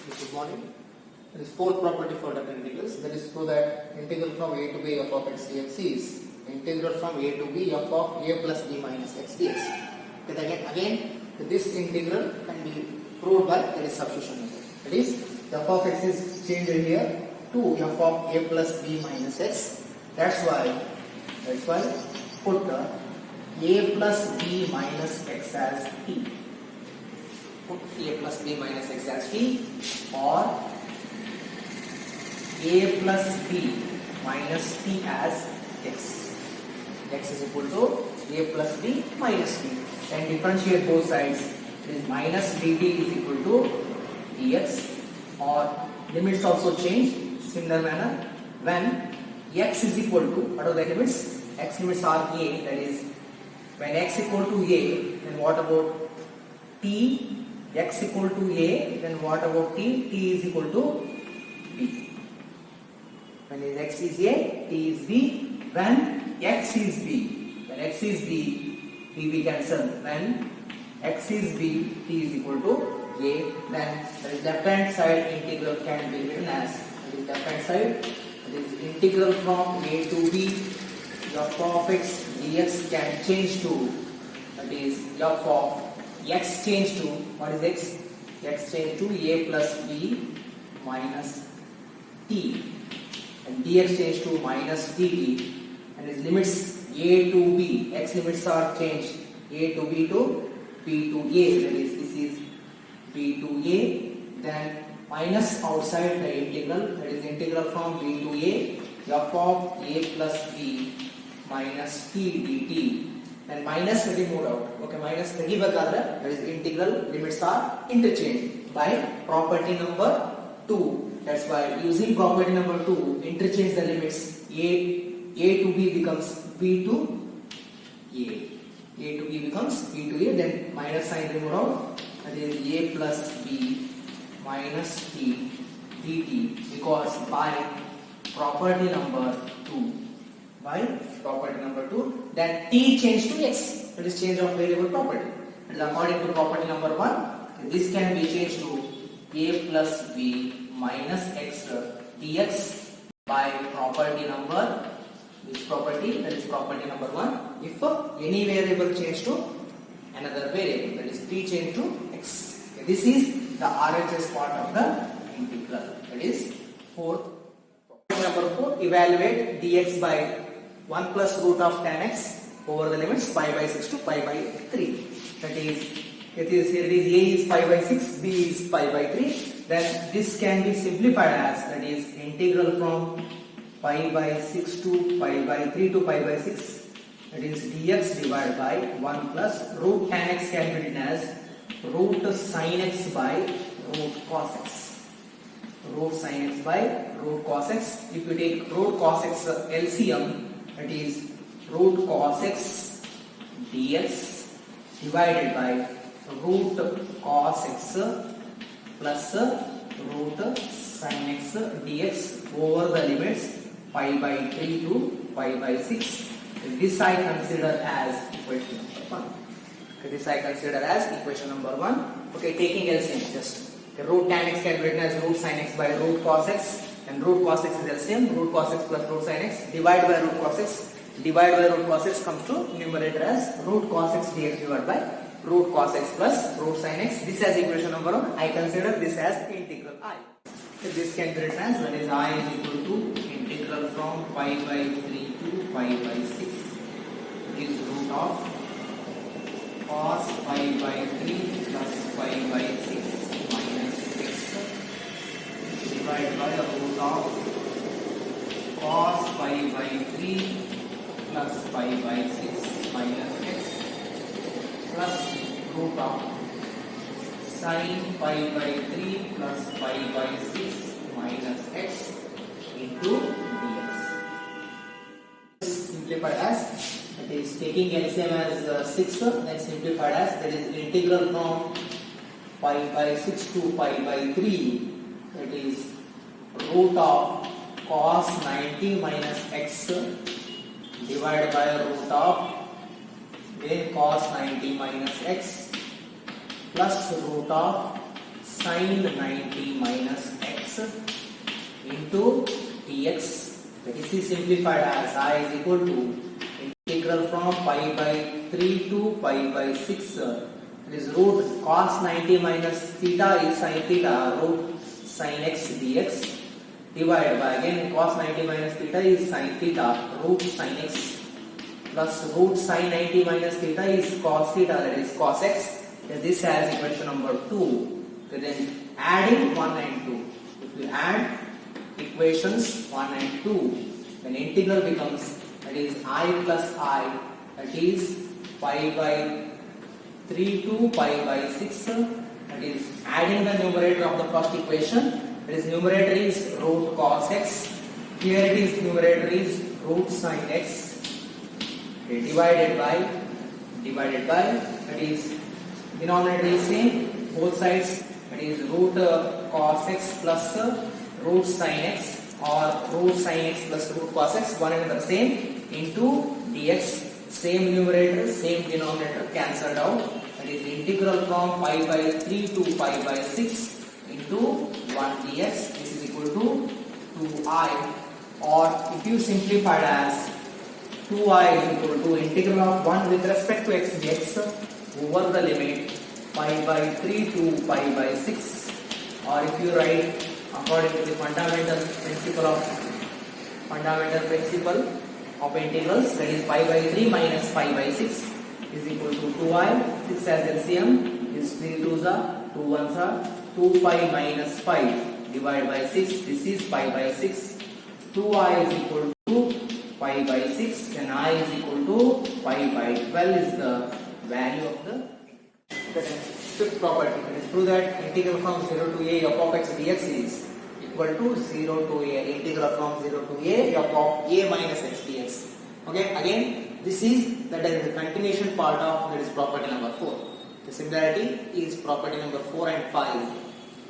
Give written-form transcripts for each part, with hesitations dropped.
Good morning. There is fourth property for definite integrals. That is, so that integral from a to b f of x dx is integral from a to b f of a plus b minus x dx. Okay, again, this integral can be proved by the substitution method. That is, f of x is changed here to f of a plus b minus x. That's why put a plus b minus x as t. Put a plus b minus x as t, or a plus b minus t as x. X is equal to a plus b minus t. And differentiate both sides. This minus dt is equal to dx, or limits also change similar manner. When x is equal to, what are the limits? X limits are a, that is, when x equal to a, then what about t? X equal to a, then what about t? T is equal to b. When x is a, t is b. When x is b, b cancel. When x is b, t is equal to a, then the left hand side integral can be written as, left hand side, that is integral from a to b, f of x dx can change to, that is f of x change to, what is x? X change to a plus b minus t, and dx change to minus dt, and its limits a to b, x limits are changed, a to b to b to a, that is, this is b to a, then minus outside the integral, that is integral from b to a, f of a plus b minus t dt. And minus removed out. Okay, minus that is integral limits are interchanged by property number 2. That's why using property number 2, interchange the limits. A to b becomes b to a. A to b becomes b to a. Then minus sign removed out. That is a plus b minus t dt, because by property number 2. By property number 2, then t change to x, that is change of variable property. That is according to property number 1, this can be changed to a plus b minus x dx by property number, which property? That is property number 1. If any variable change to another variable, that is t change to x. Okay, this is the RHS part of the integral. That is fourth. Property number 4, evaluate dx by 1 plus root of tan x over the limits pi by 6 to pi by 3. That is, it is here, it is a is pi by 6, b is pi by 3. Then this can be simplified as, that is integral from pi by 6 to pi by 3 to pi by 6. That is dx divided by 1 plus root tan x can be written as root sin x by root cos x. Root sin x by root cos x. If you take root cos x LCM, that is root cos x dx divided by root cos x plus root sin x dx over the limits pi by 3 to pi by 6. This I consider as equation number 1. Okay, this I consider as equation number 1. Okay, taking LCM just. Okay, root tan x can be written as root sin x by root cos x. And root cos x is LCM, root cos x plus root sin x divided by root cos x. Divided by root cos x comes to numerator as root cos x dx divided by root cos x plus root sin x. This as equation number 1. I consider this as integral I. So this can be written as, that is I is equal to integral from pi by 3 to pi by 6. It is root of cos pi by 3 plus pi by 6 minus x divided by root of cos pi by 3 plus pi by 6 minus x plus root of sin pi by 3 plus pi by 6 minus x into dx. Simplified as, that is taking LCM as 6, then simplified as, that is integral from pi by 6 to pi by 3, that is root of cos 90 minus x divided by root of then cos 90 minus x plus root of sin 90 minus this is simplified as I is equal to integral from pi by 3 to pi by 6. It is root cos 90 minus theta is sin theta root sin x dx divided by again cos 90 minus theta is sin theta root sin x plus root sin 90 minus theta is cos theta, that is cos x. This has equation number 2. Okay, then adding 1 and 2. If you add equations 1 and 2, then integral becomes, that is I plus I, that is pi by 3 to pi by 6. That is adding the numerator of the first equation. That is numerator is root cos x. Here it is numerator is root sin x. Okay, divided by that is denominator is same, both sides, that is root cos x plus root sin x or root sin x plus root cos x, one and the same, into dx, same numerator same denominator cancelled out. That is integral from pi by 3 to pi by 6 into 1 dx. This is equal to 2i, or if you simplify it as 2i is equal to integral of 1 with respect to x dx over the limit pi by 3 to pi by 6, or if you write according to the fundamental principle of integrals, that is pi by 3 minus pi by 6 is equal to 2i. 6 as LCM is 3 2s are 2 1s are 2 pi minus 5 divided by 6. This is pi by 6. 2i is equal to pi by 6, and I is equal to pi by 12 is the value of the fifth property. Let us prove that integral from 0 to a f of x dx is equal to 0 to a integral from 0 to a f of a minus x dx. Okay, again this is that is the continuation part of that is property number 4. The similarity is property number 4 and 5.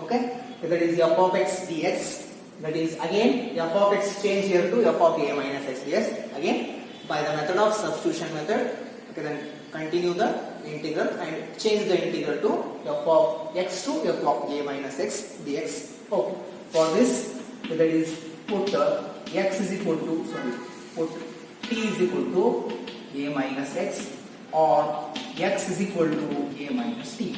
Okay, that is f of x dx. That is again f of x change here to f of a minus x dx. Again by the method of substitution method. Okay, then continue the integral and change the integral to f of x to f of a minus x dx. Okay, for this that is put x is equal to put t is equal to a minus x or x is equal to a minus t.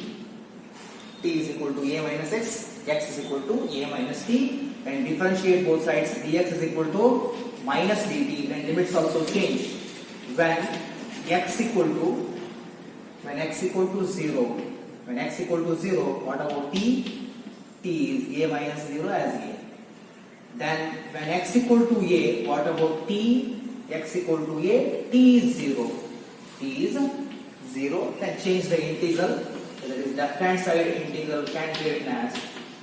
T is equal to a minus x, x is equal to a minus t, and differentiate both sides. Dx is equal to minus dt, and limits also change when x equal to 0. When x equal to 0, what about t? T is a minus 0 as a. Then when x equal to a, what about t? X equal to a, t is 0. T is 0. Then change the integral. So that is left hand side integral can be written as,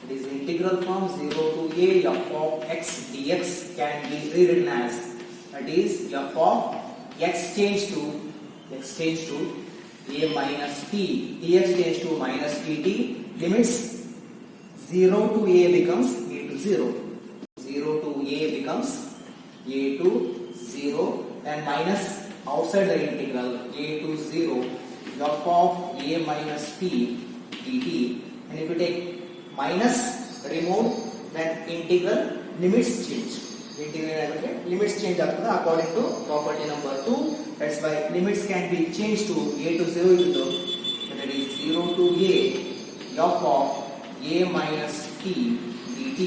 it is integral from 0 to a f of x dx can be rewritten as, that is f of x change to a minus t, dx change to minus dt, limits 0 to a becomes a to 0, 0 to a becomes a to 0, and minus outside the integral a to 0 f of a minus t dt, and if you take minus remove, then integral limits change. Limits change according to property number 2. That's why limits can be changed to a to 0 into, that is 0 to a f of a minus t dt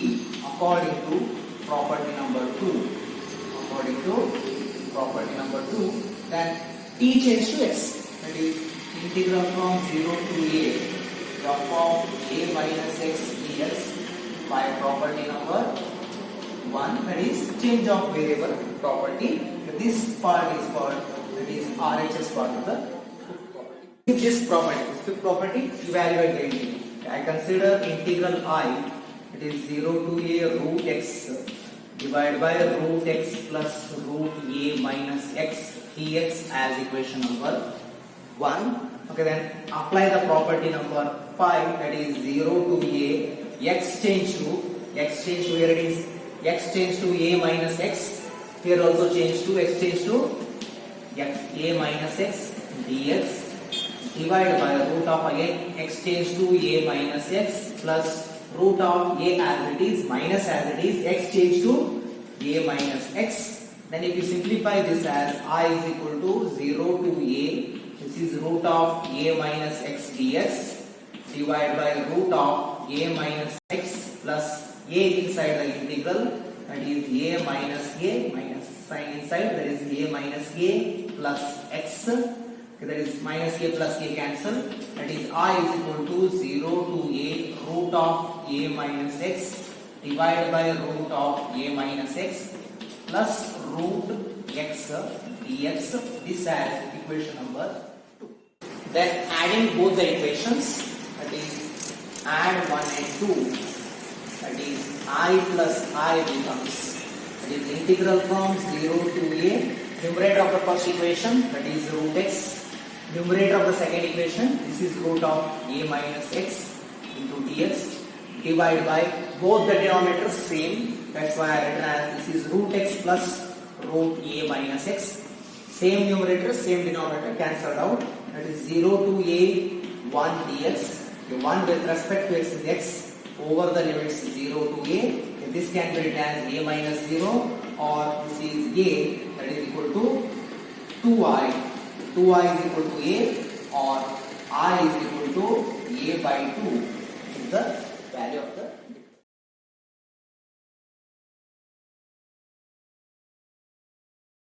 according to property number 2. Then t change to x, that is integral from 0 to a f of a minus x dx by property number 1, that is change of variable property. This part is called, that is RHS part of the fifth property. If this fifth property, evaluate the integral. I consider integral I, it is 0 to a root x divided by root x plus root a minus x dx as equation number 1. Okay, then apply the property number 5, that is 0 to a x change to here it is x change to a minus x, here also change to x change to x a minus x dx divided by root of again x change to a minus x plus root of a as it is minus as it is x change to a minus x. Then if you simplify this as I is equal to 0 to a, this is root of a minus x dx divided by root of a minus x plus a inside the integral, that is a minus sign inside, that is a minus a plus x, that is minus a plus a cancel, that is I is equal to 0 to a root of a minus x divided by root of a minus x plus root x dx. This as equation number 2. Then adding both the equations, that is add 1 and 2, that is I plus I becomes, that is integral from 0 to a, numerator of the first equation, that is root x, numerator of the second equation, this is root of a minus x into dx, divided by both the denominators same, that's why I written as this is root x plus root a minus x, same numerator same denominator cancelled out, that is 0 to a 1 dx, the 1 with respect to x is x over the limits 0 to a, this can be written as a minus 0, or this is a, that is equal to 2i, 2i is equal to a, or I is equal to a by 2 is the value of the